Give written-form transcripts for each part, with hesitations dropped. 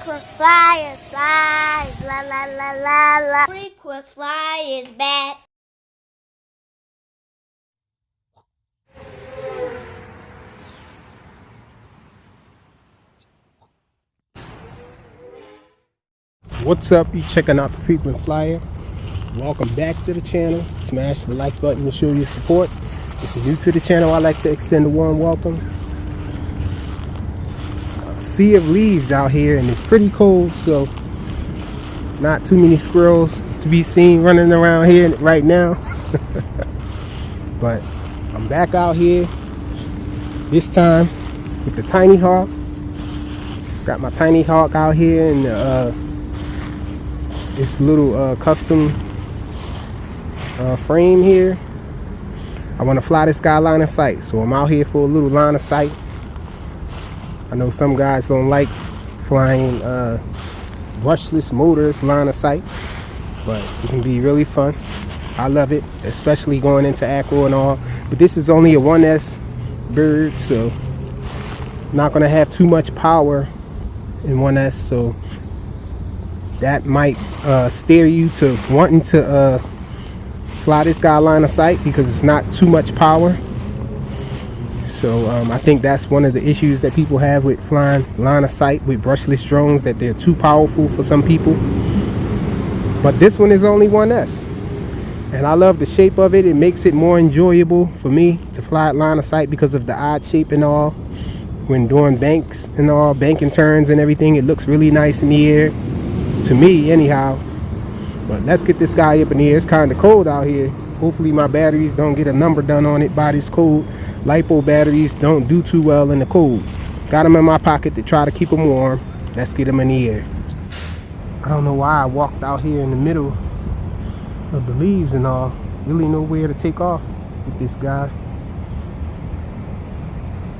Frequent flyers, flies, la la la la la. Frequent flyers back. What's up? You checking out the Frequent Flyer. Welcome back to the channel. Smash the like button to show your support. If you're new to the channel, I'd like to extend a warm welcome. Sea of leaves out here, and it's pretty cold, so not too many squirrels to be seen running around here right now. But I'm back out here this time with the TinyHawk. Got my TinyHawk out here in this little custom frame here. I want to fly this guy line of sight, so I'm out here for a little line of sight. I know some guys don't like flying brushless motors line of sight, but it can be really fun. I love it, especially going into acro and all. But this is only a 1S bird, so not going to have too much power in 1S, so that might steer you to wanting to fly this guy line of sight because it's not too much power. So I think that's one of the issues that people have with flying line of sight with brushless drones, that they're too powerful for some people. But this one is only 1S, and I love the shape of it. It makes it more enjoyable for me to fly at line of sight because of the odd shape and all. When doing banks and all, banking turns and everything, it looks really nice in the air, to me anyhow. But let's get this guy up in the air. It's kind of cold out here. Hopefully my batteries don't get a number done on it by this cold. LiPo batteries don't do too well in the cold. Got them in my pocket to try to keep them warm. Let's get them in the air. I don't know why I walked out here in the middle of the leaves and all. Really nowhere to take off with this guy.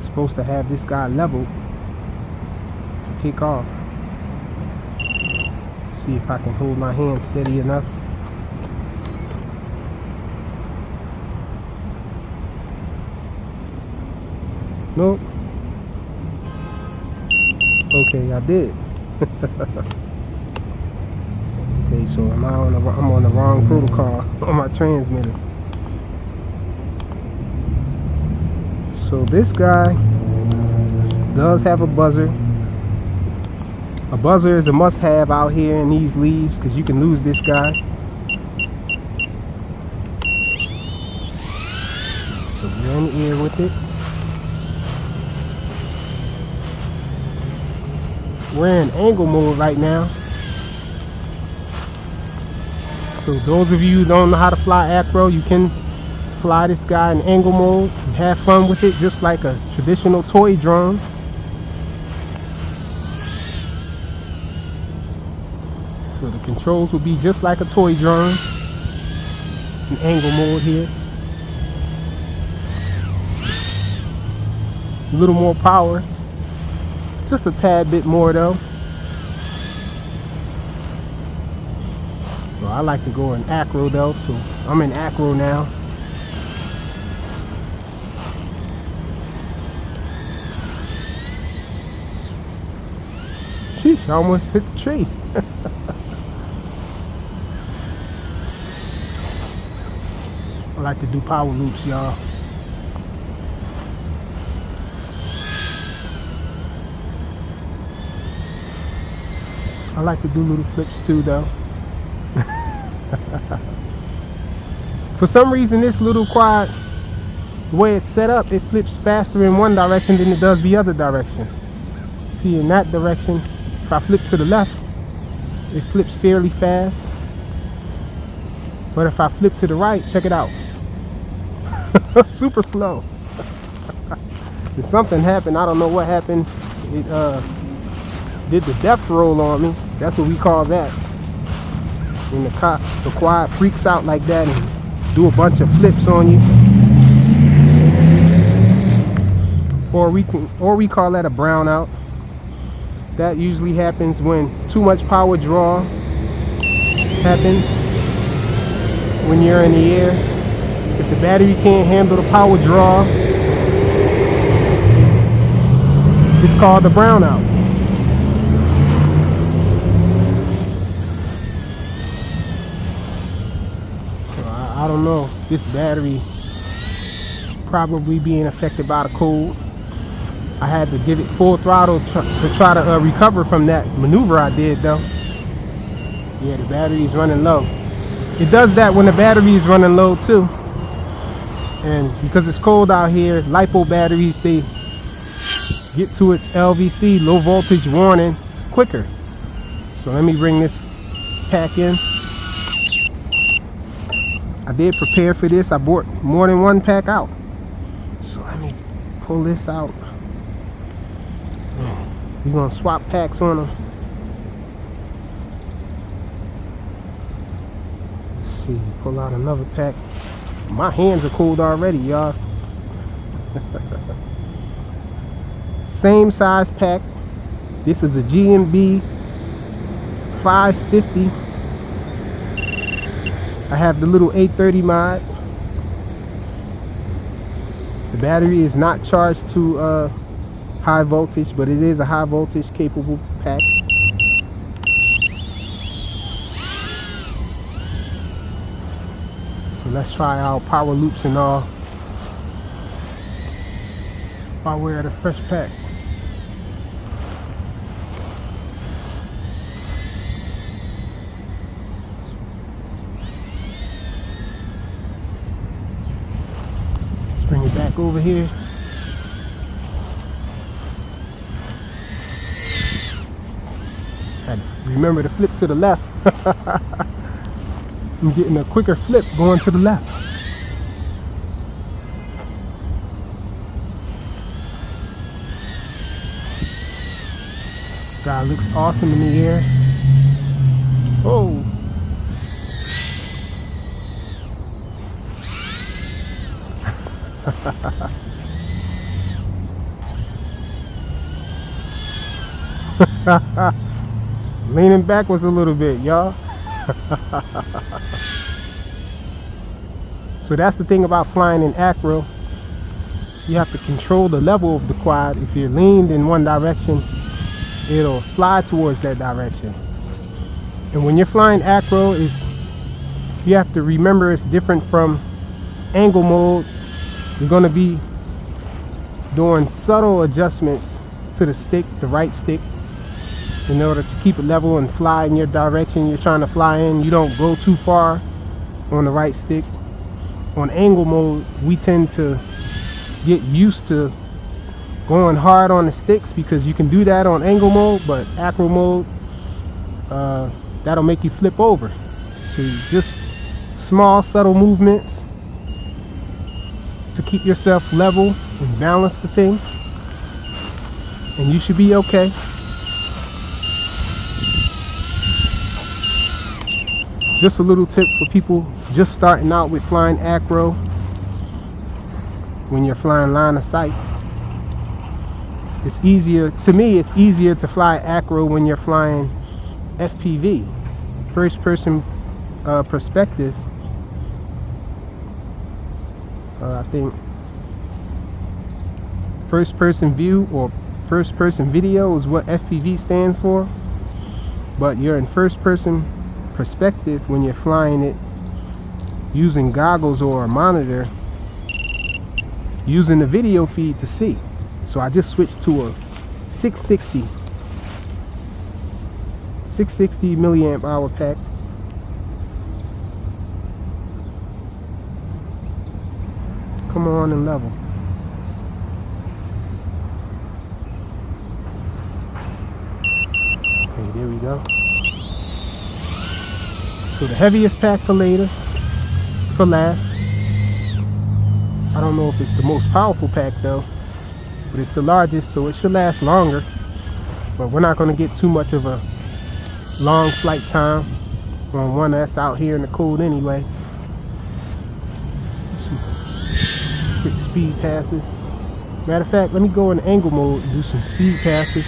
Supposed to have this guy leveled to take off. See if I can hold my hand steady enough. Nope. Okay, I did. Okay, so I'm on the wrong protocol on my transmitter. So this guy does have a buzzer. A buzzer is a must-have out here in these leaves because you can lose this guy. So we're in the air with it. We're in angle mode right now. So those of you who don't know how to fly acro, you can fly this guy in angle mode and have fun with it just like a traditional toy drone. So the controls will be just like a toy drone in angle mode here. A little more power. Just a tad bit more though. So I like to go in acro though, so I'm in acro now. Sheesh, I almost hit the tree. I like to do power loops, y'all. I like to do little flips too though. For some reason this little quad, the way it's set up, it flips faster in one direction than it does the other direction. See, in that direction, if I flip to the left, it flips fairly fast. But if I flip to the right, check it out. Super slow. If something happened, I don't know what happened. It did the death roll on me. That's what we call that. When the quad freaks out like that and do a bunch of flips on you. Or we call that a brownout. That usually happens when too much power draw happens when you're in the air. If the battery can't handle the power draw, it's called the brownout. this battery probably being affected by the cold. I had to give it full throttle to try to recover from that maneuver I did though. Yeah, the battery is running low. It does that when the battery is running low too. And because it's cold out here, LiPo batteries, they get to its LVC, low voltage warning, quicker. So let me bring this pack in. I did prepare for this. I bought more than one pack out. So let me pull this out. We're gonna swap packs on them. Let's see, pull out another pack. My hands are cold already, y'all. Same size pack. This is a GMB 550. I have the little 830 mod. The battery is not charged to high voltage, but it is a high voltage capable pack. So let's try our power loops and all while we're at a fresh pack. Let's bring it back over here. Remember to flip to the left. I'm getting a quicker flip going to the left. Guy looks awesome in the air. Oh. Leaning backwards a little bit, y'all. So that's the thing about flying in acro. You have to control the level of the quad. If you're leaned in one direction, it'll fly towards that direction. And when you're flying acro, you have to remember it's different from angle mode. You're going to be doing subtle adjustments to the stick, the right stick, in order to keep it level and fly in your direction you're trying to fly in. You don't go too far on the right stick. On angle mode, we tend to get used to going hard on the sticks because you can do that on angle mode, but acro mode, that'll make you flip over. So just small subtle movements to keep yourself level and balance the thing, and you should be okay. Just a little tip for people just starting out with flying acro. When you're flying line of sight, it's easier, to me it's easier to fly acro when you're flying FPV, first person perspective. I think first person view or first person video is what FPV stands for, but you're in first person perspective when you're flying it using goggles or a monitor, using the video feed to see. So I just switched to a 660 milliamp hour pack. Come on and level. Okay, there we go. So the heaviest pack for later, for last. I don't know if it's the most powerful pack though, but it's the largest, so it should last longer. But we're not going to get too much of a long flight time on one that's out here in the cold anyway. Some quick speed passes. Matter of fact, let me go in angle mode and do some speed passes.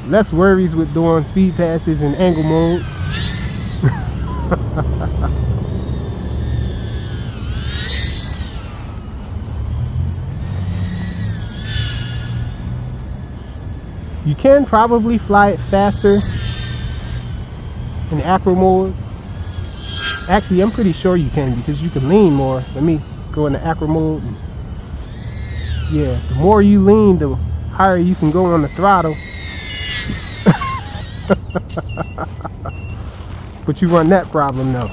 Less worries with doing speed passes in angle mode. You can probably fly it faster in the acro mode. Actually, I'm pretty sure you can, because you can lean more. Let me go in the acro mode. Yeah, the more you lean, the higher you can go on the throttle. But you run that problem though.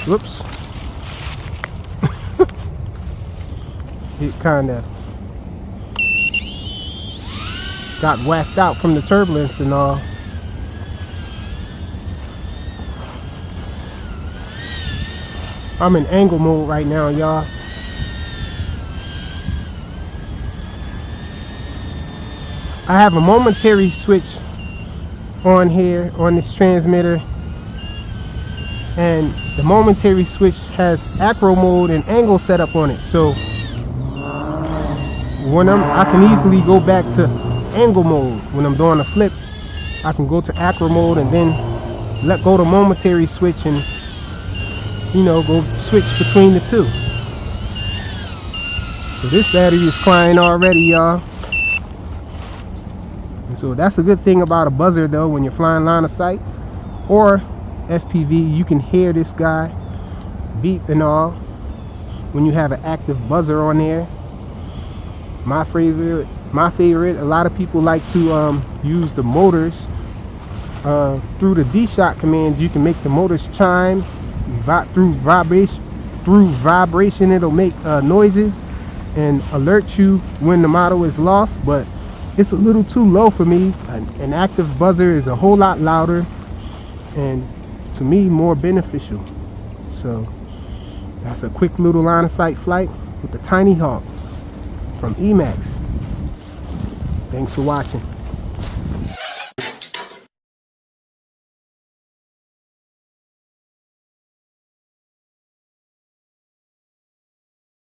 Whoops. It kind of got whacked out from the turbulence and all. I'm in angle mode right now, y'all. I have a momentary switch on here on this transmitter, and the momentary switch has acro mode and angle setup on it. So when I can easily go back to angle mode when I'm doing a flip. I can go to acro mode and then let go the momentary switch and, you know, go switch between the two. So this battery is flying already, y'all. And so that's a good thing about a buzzer though. When you're flying line of sight or FPV, you can hear this guy beep and all when you have an active buzzer on there. My favorite, a lot of people like to use the motors through the D-Shot commands. You can make the motors chime through vibration. It'll make noises and alert you when the model is lost, but it's a little too low for me. An active buzzer is a whole lot louder and to me more beneficial. So that's a quick little line of sight flight with the TinyHawk from Emax. Thanks for watching.